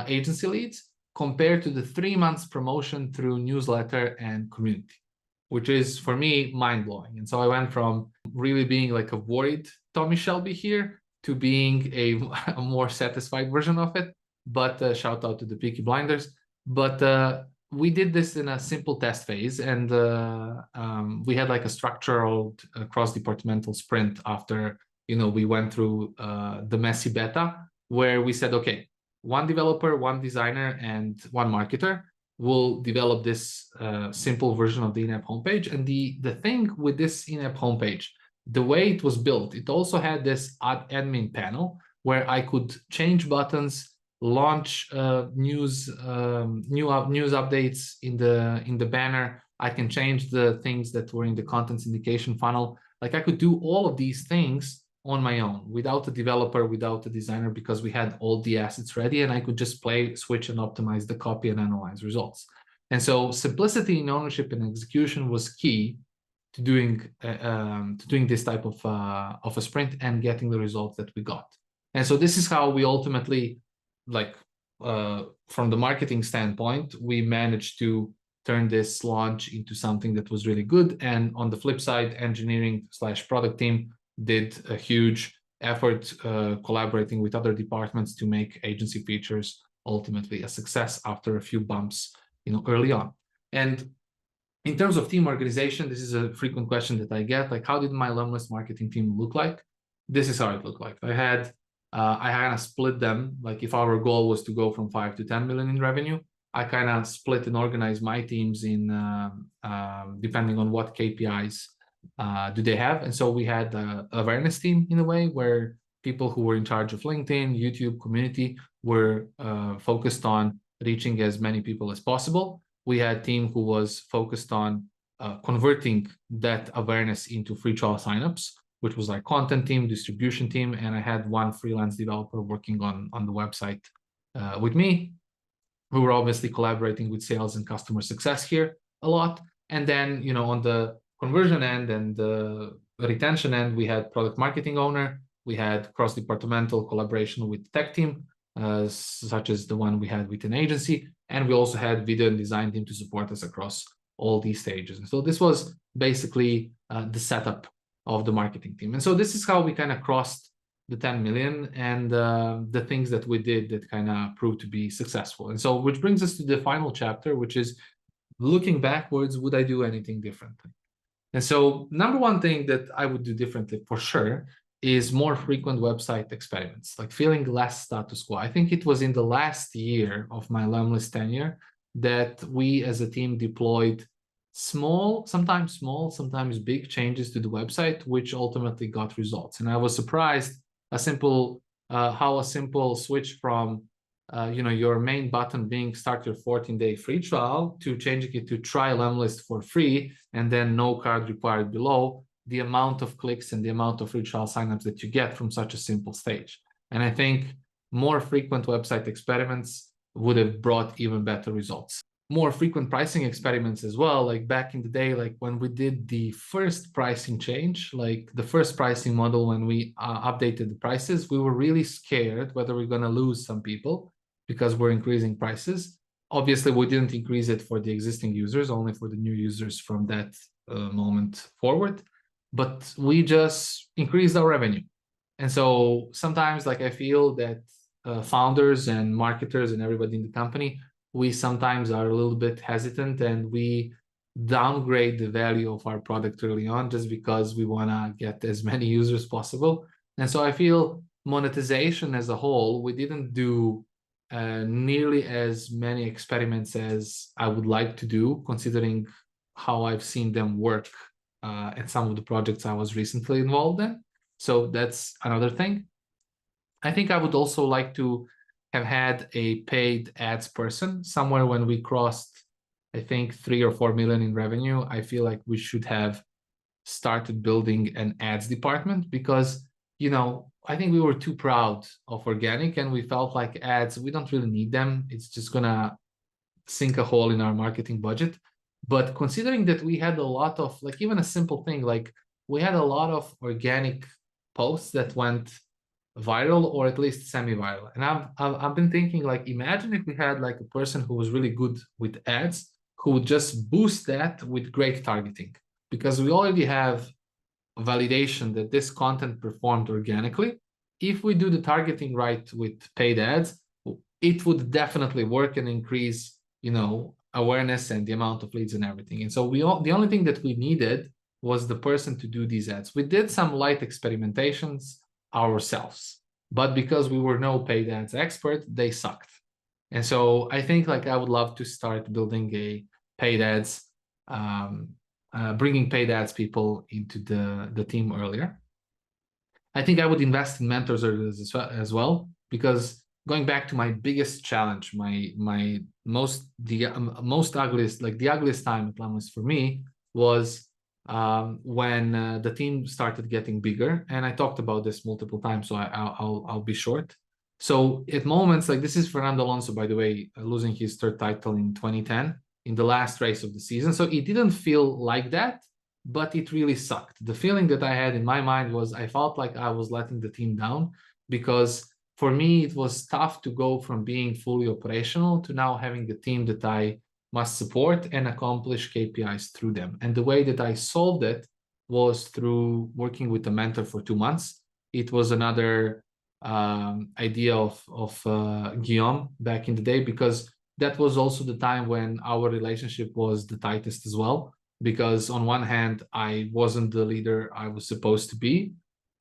agency leads compared to the 3 months promotion through newsletter and community, which is for me mind-blowing. And so I went from really being like a worried Tommy Shelby here to being a more satisfied version of it. But shout out to the Peaky Blinders. But we did this in a simple test phase, and we had like a structural cross-departmental sprint after we went through the messy beta, where we said, okay, one developer, one designer, and one marketer will develop this simple version of the in-app homepage. And the thing with this in-app homepage, the way it was built, it also had this admin panel where I could change buttons, launch news updates in the banner. I can change the things that were in the content syndication funnel. Like I could do all of these things on my own without a developer, without a designer, because we had all the assets ready, and I could just play, switch, and optimize the copy and analyze results. And so simplicity in ownership and execution was key to doing this type of a sprint and getting the results that we got. And so this is how we ultimately, from the marketing standpoint, we managed to turn this launch into something that was really good. And on the flip side, engineering/product team did a huge effort collaborating with other departments to make agency features ultimately a success after a few bumps, early on. And in terms of team organization, this is a frequent question that I get, like, how did my lemlist marketing team look like? This is how it looked like. I had I kind of split them. Like if our goal was to go from 5 to 10 million in revenue, I kind of split and organize my teams in depending on what KPIs do they have. And so we had an awareness team in a way where people who were in charge of LinkedIn, YouTube, community were focused on reaching as many people as possible. We had a team who was focused on converting that awareness into free trial signups, which was like content team, distribution team, and I had one freelance developer working on the website with me. We were obviously collaborating with sales and customer success here a lot. And then, on the conversion end and the retention end, we had product marketing owner, we had cross-departmental collaboration with tech team, such as the one we had with an agency, and we also had video and design team to support us across all these stages. And so this was basically the setup of the marketing team. And so this is how we kind of crossed the 10 million and the things that we did that kind of proved to be successful. And so, which brings us to the final chapter, which is looking backwards, would I do anything differently? And so number one thing that I would do differently for sure is more frequent website experiments, like feeling less status quo. I think it was in the last year of my lemlist tenure that we as a team deployed small, sometimes big changes to the website, which ultimately got results. And I was surprised how a simple switch from your main button being start your 14-day free trial to changing it to try lemlist for free and then no card required below, the amount of clicks and the amount of free trial signups that you get from such a simple stage. And I think more frequent website experiments would have brought even better results. More frequent pricing experiments as well, like back in the day, like when we did the first pricing change, like the first pricing model, when we updated the prices, we were really scared whether we're going to lose some people because we're increasing prices. Obviously, we didn't increase it for the existing users, only for the new users from that moment forward, but we just increased our revenue. And so sometimes like I feel that founders and marketers and everybody in the company, we sometimes are a little bit hesitant and we downgrade the value of our product early on just because we want to get as many users possible. And so I feel monetization as a whole, we didn't do nearly as many experiments as I would like to do, considering how I've seen them work at some of the projects I was recently involved in. So that's another thing. I think I would also like to have had a paid ads person somewhere when we crossed, I think, 3 or 4 million in revenue. I feel like we should have started building an ads department because, I think we were too proud of organic and we felt like ads, we don't really need them. It's just gonna sink a hole in our marketing budget. But considering that we had a lot of, like even a simple thing, like we had a lot of organic posts that went viral or at least semi-viral. And I've been thinking, like, imagine if we had like a person who was really good with ads, who would just boost that with great targeting, because we already have validation that this content performed organically. If we do the targeting right with paid ads, it would definitely work and increase, awareness and the amount of leads and everything. And so the only thing that we needed was the person to do these ads. We did some light experimentations ourselves, but because we were no paid ads expert, they sucked. And so I think like I would love to start building a paid ads, bringing paid ads people into the team earlier. I think I would invest in mentors as well, because going back to my biggest challenge, my most ugliest, like the ugliest time at lemlist for me was when the team started getting bigger, and I talked about this multiple times, so I'll be short. So at moments like this is Fernando Alonso, by the way, losing his third title in 2010 in the last race of the season. So it didn't feel like that, but it really sucked. The feeling that I had in my mind was I felt like I was letting the team down, because for me, it was tough to go from being fully operational to now having a team that I must support and accomplish KPIs through them. And the way that I solved it was through working with a mentor for 2 months. It was another idea of Guillaume back in the day, because that was also the time when our relationship was the tightest as well. Because on one hand, I wasn't the leader I was supposed to be,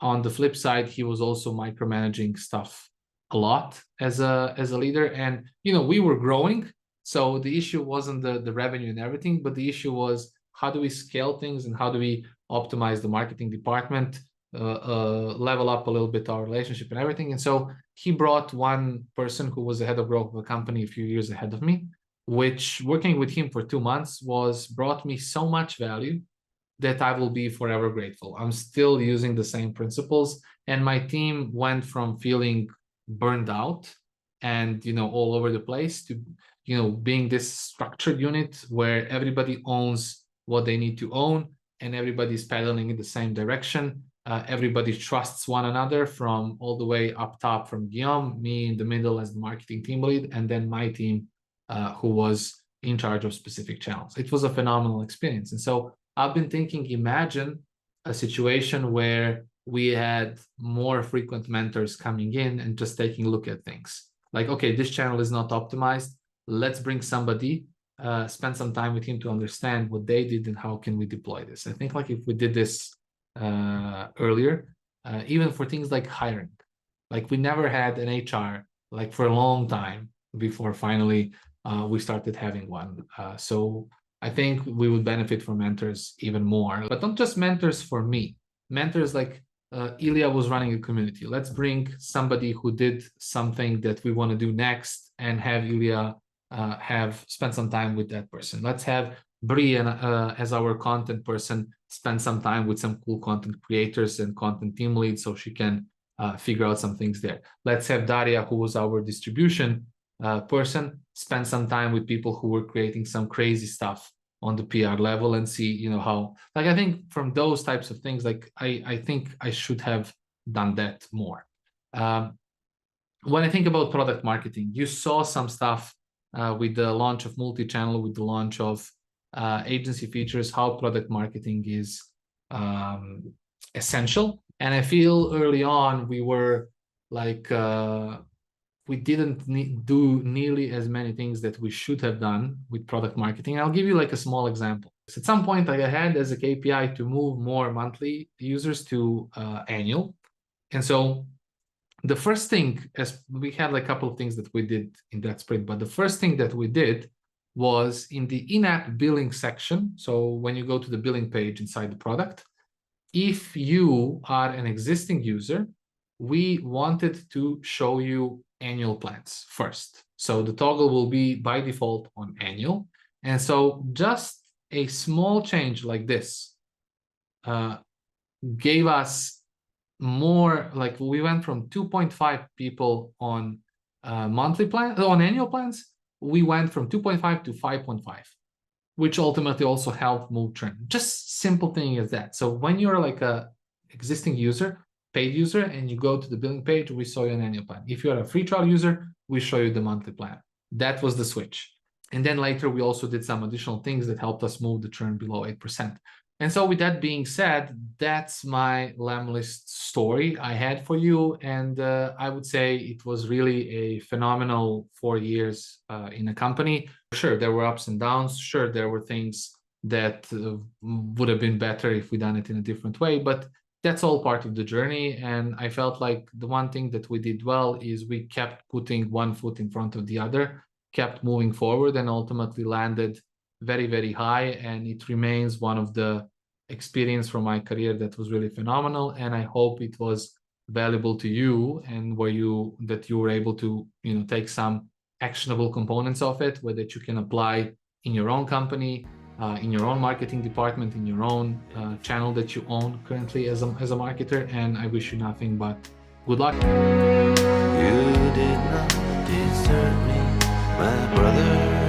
On the flip side, he was also micromanaging stuff a lot as a leader. And we were growing, so the issue wasn't the revenue and everything, but the issue was, how do we scale things and how do we optimize the marketing department, level up a little bit our relationship and everything. And so he brought one person who was the head of growth of a company a few years ahead of me, which, working with him for 2 months, brought me so much value that I will be forever grateful. I'm still using the same principles, and my team went from feeling burned out and all over the place to being this structured unit where everybody owns what they need to own and everybody's pedaling in the same direction. Everybody trusts one another, from all the way up top, from Guillaume, me in the middle as the marketing team lead, and then my team who was in charge of specific channels. It was a phenomenal experience. And so I've been thinking, imagine a situation where we had more frequent mentors coming in and just taking a look at things. Like, okay, this channel is not optimized. Let's bring somebody, spend some time with him to understand what they did and how can we deploy this. I think like if we did this earlier, even for things like hiring, like we never had an HR like for a long time before finally we started having one. So I think we would benefit from mentors even more, but not just mentors for me. Mentors like Ilya was running a community. Let's bring somebody who did something that we want to do next and have Ilya have spend some time with that person. Let's have Bri as our content person spend some time with some cool content creators and content team leads so she can figure out some things there. Let's have Daria, who was our distribution person, spend some time with people who were creating some crazy stuff on the PR level and see, how, like, I think from those types of things, like, I think I should have done that more. When I think about product marketing, you saw some stuff with the launch of multi-channel, with the launch of agency features, how product marketing is essential. And I feel early on, we were like, we didn't do nearly as many things that we should have done with product marketing. I'll give you like a small example. So at some point, I had as a KPI to move more monthly users to annual. And so the first thing, as we had like a couple of things that we did in that sprint, but the first thing that we did was in the in-app billing section. So when you go to the billing page inside the product, if you are an existing user, we wanted to show you annual plans first. So the toggle will be by default on annual. And so just a small change like this gave us more, like we went from 2.5 people on monthly plan, on annual plans, we went from 2.5 to 5.5, which ultimately also helped move trend. Just simple thing as that. So when you're like a existing user, paid user, and you go to the billing page, we show you an annual plan. If you're a free trial user, we show you the monthly plan. That was the switch. And then later we also did some additional things that helped us move the churn below 8%. And so with that being said, that's my lemlist story I had for you. And I would say it was really a phenomenal 4 years in a company. Sure, there were ups and downs. Sure, there were things that would have been better if we done it in a different way, but that's all part of the journey. And I felt like the one thing that we did well is we kept putting one foot in front of the other, kept moving forward, and ultimately landed very, very high. And it remains one of the experience from my career that was really phenomenal. And I hope it was valuable to you, and that you were able to, take some actionable components of it, where that you can apply in your own company, in your own marketing department, in your own channel that you own currently as a marketer. And I wish you nothing but good luck. You did not desert me, my brother.